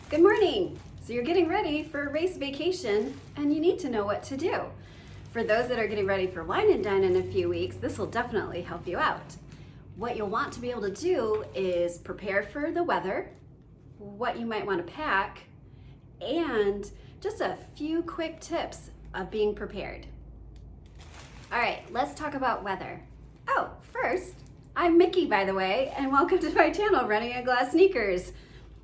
Good morning! So you're getting ready for race vacation and you need to know what to do. For those that are getting ready for Wine and Dine in a few weeks, this will definitely help you out. What you'll want to be able to do is prepare for the weather, what you might want to pack, and just a few quick tips of being prepared. All right, let's talk about weather. Oh, first, I'm Mickey, by the way, and welcome to my channel, Running in Glass Sneakers.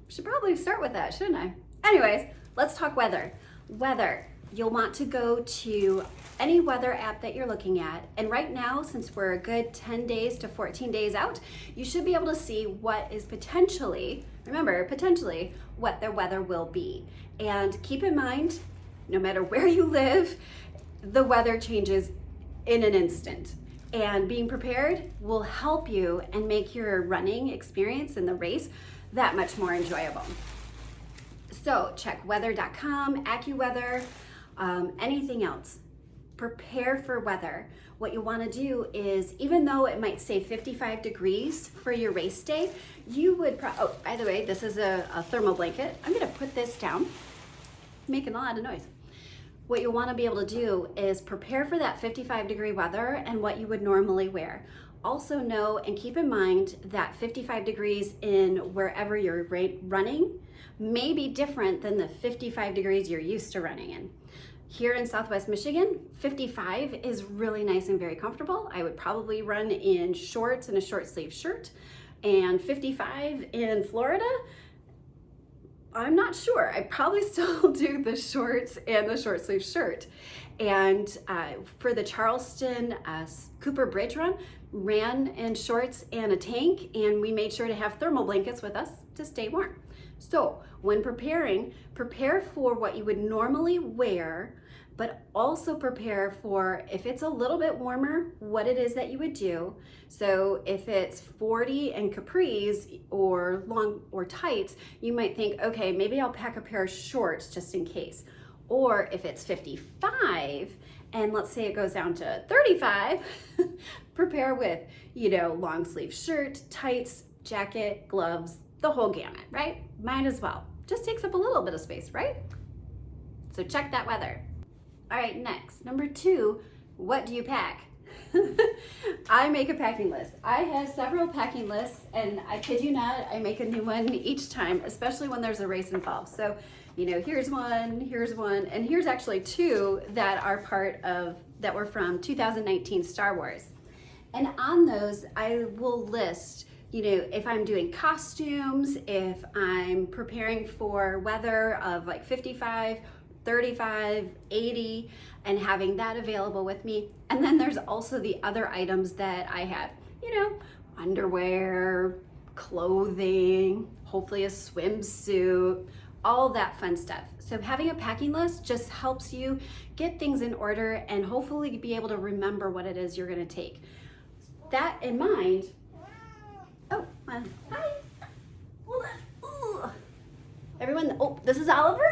Should probably start with that, shouldn't I? Anyways, let's talk weather. Weather, you'll want to go to any weather app that you're looking at. And right now, since we're a good 10 days to 14 days out, you should be able to see what is potentially, remember, potentially what the weather will be. And keep in mind, no matter where you live, the weather changes in an instant. And being prepared will help you and make your running experience in the race that much more enjoyable. So check weather.com, AccuWeather, anything else. Prepare for weather. What you want to do is, even though it might say 55 degrees for your race day, you would, oh, by the way, this is a thermal blanket. I'm going to put this down, making a lot of noise. What you want to be able to do is prepare for that 55-degree weather and what you would normally wear. Also know and keep in mind that 55 degrees in wherever you're running may be different than the 55 degrees you're used to running in. Here in Southwest Michigan, 55 is really nice and very comfortable. I would probably run in shorts and a short sleeve shirt. And 55 in Florida, I'm not sure. I probably still do the shorts and the short sleeve shirt. And for the Charleston Cooper Bridge run, ran in shorts and a tank, and we made sure to have thermal blankets with us to stay warm. So when preparing, prepare for what you would normally wear, but also prepare for, if it's a little bit warmer, what it is that you would do. So if it's 40 and capris or long or tights, you might think, okay, maybe I'll pack a pair of shorts just in case. Or if it's 55 and let's say it goes down to 35, prepare with, long sleeve shirt, tights, jacket, gloves, the whole gamut, right? Might as well. Just takes up a little bit of space, right? So check that weather. All right, next, number 2, what do you pack? I make a packing list. I have several packing lists, and I kid you not, I make a new one each time, especially when there's a race involved. So, here's one, and here's actually 2 that are that were from 2019 Star Wars. And on those, I will list, if I'm doing costumes, if I'm preparing for weather of like 55, 35, 80, and having that available with me. And then there's also the other items that I have, underwear, clothing, hopefully a swimsuit, all that fun stuff. So having a packing list just helps you get things in order and hopefully be able to remember what it is you're gonna take. That in mind, hi, hold on. Ooh. Everyone, this is Oliver.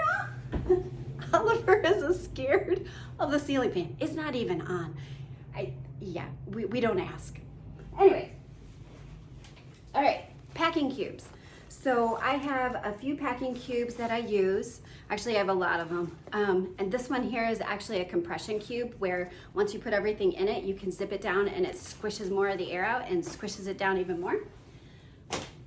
Oliver is scared of the ceiling fan. It's not even on. We don't ask. Anyways, all right, packing cubes. So I have a few packing cubes that I use. Actually, I have a lot of them. And this one here is actually a compression cube where once you put everything in it, you can zip it down and it squishes more of the air out and squishes it down even more.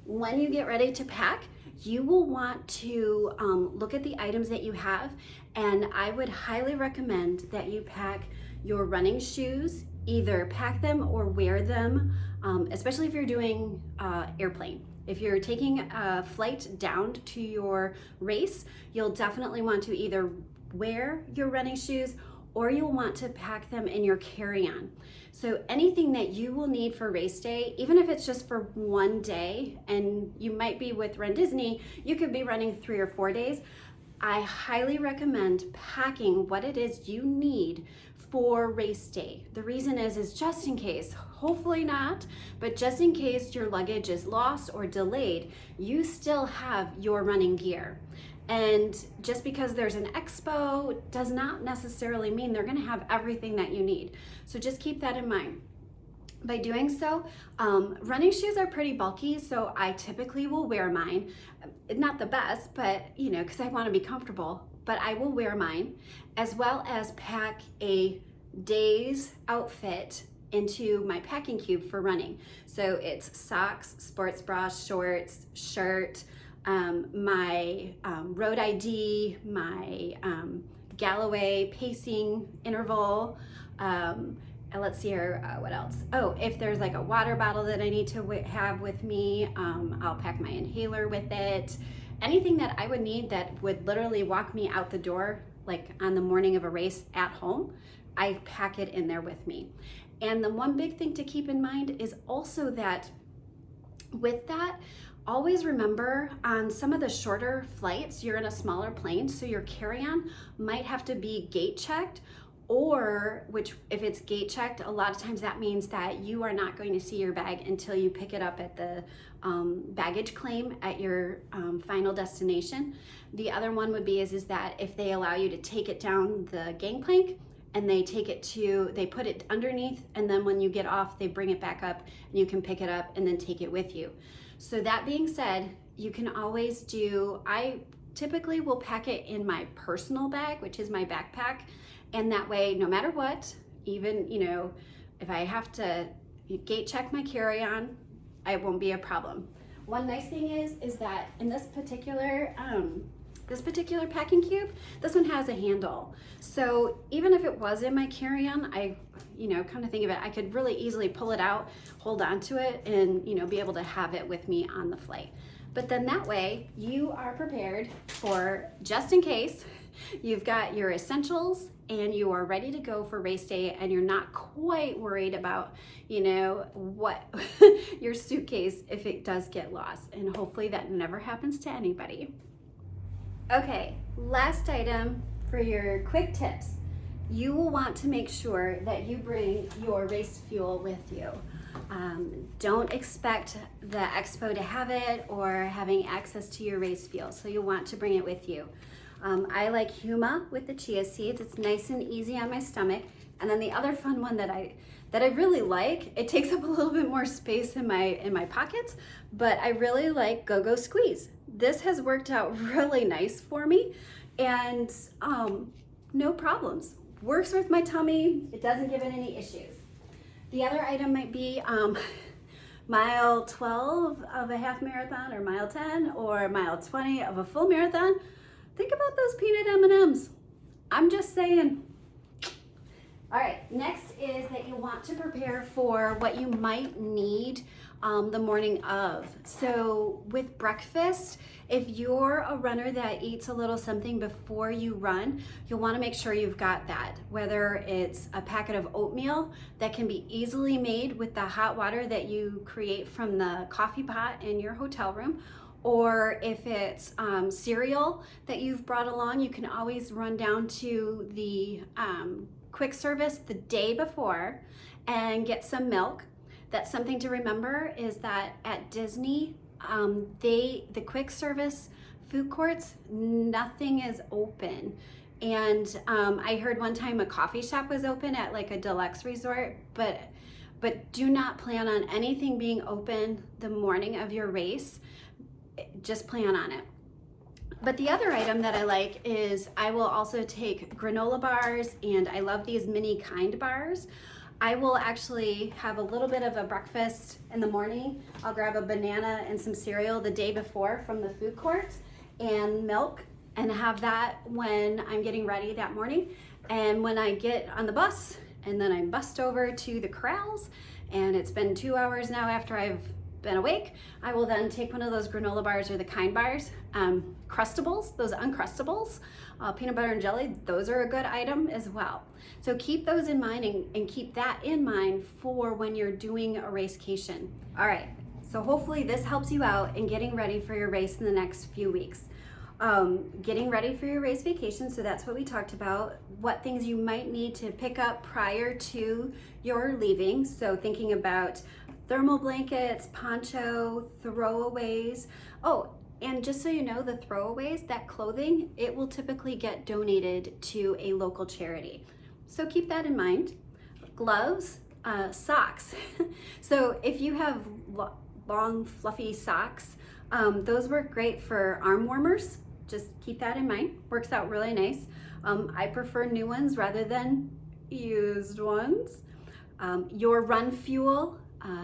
When you get ready to pack, you will want to look at the items that you have, and I would highly recommend that you pack your running shoes, either pack them or wear them, especially if you're doing airplane. If you're taking a flight down to your race, you'll definitely want to either wear your running shoes or you'll want to pack them in your carry-on. So anything that you will need for race day, even if it's just for one day, and you might be with runDisney, you could be running 3 or 4 days, I highly recommend packing what it is you need for race day. The reason is just in case, hopefully not, but just in case your luggage is lost or delayed, you still have your running gear. And just because there's an expo does not necessarily mean they're gonna have everything that you need. So just keep that in mind. By doing so, running shoes are pretty bulky, so I typically will wear mine. not the best, but you know, because I want to be comfortable, but I will wear mine, as well as pack a day's outfit into my packing cube for running. So it's socks, sports bra, shorts, shirt, my road ID, my Galloway pacing interval, and let's see here, what else? Oh, if there's like a water bottle that I need to have with me, I'll pack my inhaler with it. Anything that I would need that would literally walk me out the door, like on the morning of a race at home, I pack it in there with me. And the one big thing to keep in mind is also that with that, always remember on some of the shorter flights, you're in a smaller plane, so your carry-on might have to be gate checked, or which if it's gate checked, a lot of times that means that you are not going to see your bag until you pick it up at the baggage claim at your final destination. The other one would be is that if they allow you to take it down the gangplank, and they put it underneath, and then when you get off, they bring it back up and you can pick it up and then take it with you. So that being said, you can always I typically will pack it in my personal bag, which is my backpack. And that way, no matter what, even, you know, if I have to gate check my carry-on, it won't be a problem. One nice thing is that in this particular packing cube, this one has a handle. So even if it was in my carry-on, come to think of it, I could really easily pull it out, hold on to it, and, you know, be able to have it with me on the flight. But then that way you are prepared for just in case. You've got your essentials and you are ready to go for race day, and you're not quite worried about, you know, what your suitcase if it does get lost. And hopefully that never happens to anybody. Okay, last item for your quick tips. You will want to make sure that you bring your race fuel with you. Don't expect the expo to have it or having access to your race fuel, so you'll want to bring it with you. I like Huma with the chia seeds. It's nice and easy on my stomach. And then the other fun one that I really like, it takes up a little bit more space in my pockets, but I really like Go-Go Squeeze. This has worked out really nice for me, and no problems. Works with my tummy. It doesn't give it any issues. The other item might be mile 12 of a half marathon, or mile 10, or mile 20 of a full marathon. Think about those peanut M&Ms. I'm just saying. All right, next is that you want to prepare for what you might need the morning of. So with breakfast, if you're a runner that eats a little something before you run, you'll want to make sure you've got that. Whether it's a packet of oatmeal that can be easily made with the hot water that you create from the coffee pot in your hotel room, or if it's cereal that you've brought along, you can always run down to the quick service the day before and get some milk. That's something to remember, is that at Disney, the quick service food courts, nothing is open. And I heard one time a coffee shop was open at like a deluxe resort, but do not plan on anything being open the morning of your race. Just plan on it. But the other item that I like is I will also take granola bars, and I love these mini Kind bars. I will actually have a little bit of a breakfast in the morning. I'll grab a banana and some cereal the day before from the food court and milk, and have that when I'm getting ready that morning. And when I get on the bus and then I bust over to the corrals, and it's been 2 hours now after I've been awake, I will then take one of those granola bars or the Kind bars, Crustables, those Uncrustables, peanut butter and jelly, those are a good item as well. So keep those in mind, and keep that in mind for when you're doing a racecation. All right, so hopefully this helps you out in getting ready for your race in the next few weeks. Getting ready for your race vacation, so that's what we talked about, what things you might need to pick up prior to your leaving. So thinking about thermal blankets, poncho, throwaways. Oh, and just so you know, the throwaways, that clothing, it will typically get donated to a local charity. So keep that in mind. Gloves, socks. So if you have long, fluffy socks, Those work great for arm warmers. Just keep that in mind. Works out really nice. I prefer new ones rather than used ones. Your run fuel,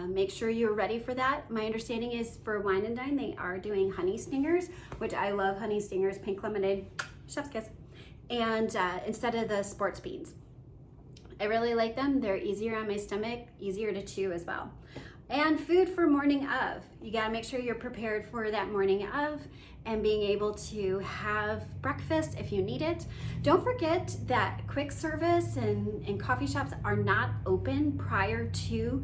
make sure you're ready for that. My understanding is for Wine and Dine, they are doing honey stingers, which I love honey stingers, pink lemonade, chef's kiss, and instead of the sports beans. I really like them. They're easier on my stomach, easier to chew as well. And food for morning of. You gotta make sure you're prepared for that morning of and being able to have breakfast if you need it. Don't forget that quick service and coffee shops are not open prior to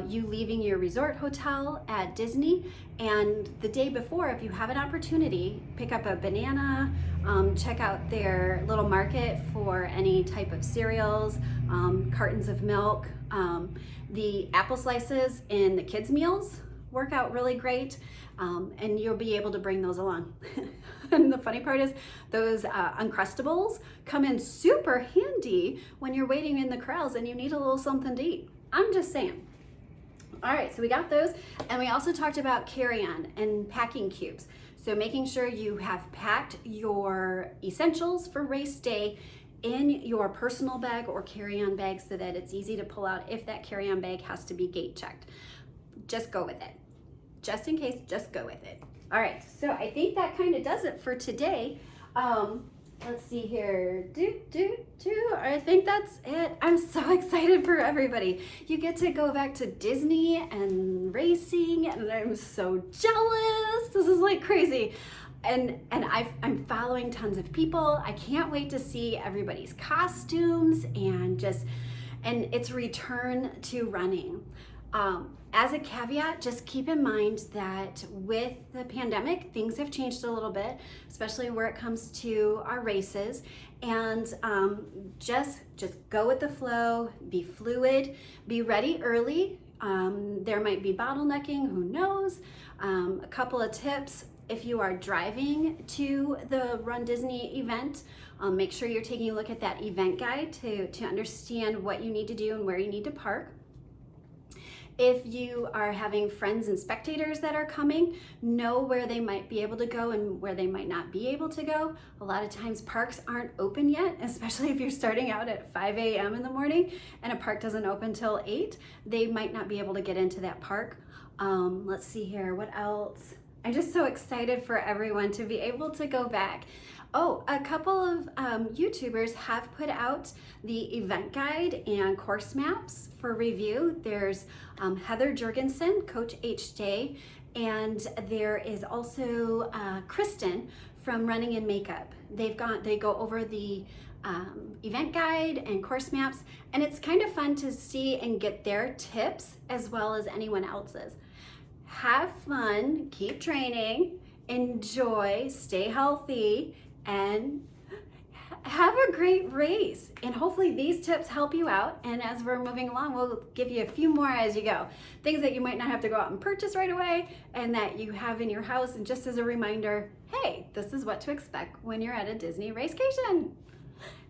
you leaving your resort hotel at Disney. And the day before, if you have an opportunity, pick up a banana, check out their little market for any type of cereals, cartons of milk. The apple slices in the kids' meals work out really great, and you'll be able to bring those along. And the funny part is those Uncrustables come in super handy when you're waiting in the crowds and you need a little something to eat. I'm just saying. All right, so we got those, and we also talked about carry-on and packing cubes. So making sure you have packed your essentials for race day in your personal bag or carry-on bag so that it's easy to pull out if that carry-on bag has to be gate checked. Just go with it. Just in case, just go with it. All right, so I think that kind of does it for today. Let's see here. I think that's it. I'm so excited for everybody. You get to go back to Disney and racing, and I'm so jealous. This is like crazy. And I'm following tons of people. I can't wait to see everybody's costumes and its return to running. As a caveat, just keep in mind that with the pandemic, things have changed a little bit, especially where it comes to our races. And just go with the flow, be fluid, be ready early. There might be bottlenecking, who knows? A couple of tips. If you are driving to the Run Disney event, make sure you're taking a look at that event guide to understand what you need to do and where you need to park. If you are having friends and spectators that are coming, know where they might be able to go and where they might not be able to go. A lot of times parks aren't open yet, especially if you're starting out at 5 a.m. in the morning and a park doesn't open till 8. They might not be able to get into that park. Let's see here, what else? I'm just so excited for everyone to be able to go back. Oh, a couple of YouTubers have put out the event guide and course maps for review. There's Heather Jurgensen, Coach H Day, and there is also Kristen from Running in Makeup. They go over the event guide and course maps, and it's kind of fun to see and get their tips as well as anyone else's. Have fun, keep training, enjoy, stay healthy, and have a great race. And hopefully these tips help you out. And as we're moving along, we'll give you a few more as you go. Things that you might not have to go out and purchase right away and that you have in your house. And just as a reminder, hey, this is what to expect when you're at a Disney racecation.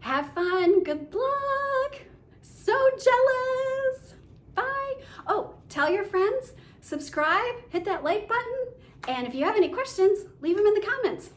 Have fun, good luck. So jealous. Bye. Oh, tell your friends, subscribe, hit that like button. And if you have any questions, leave them in the comments.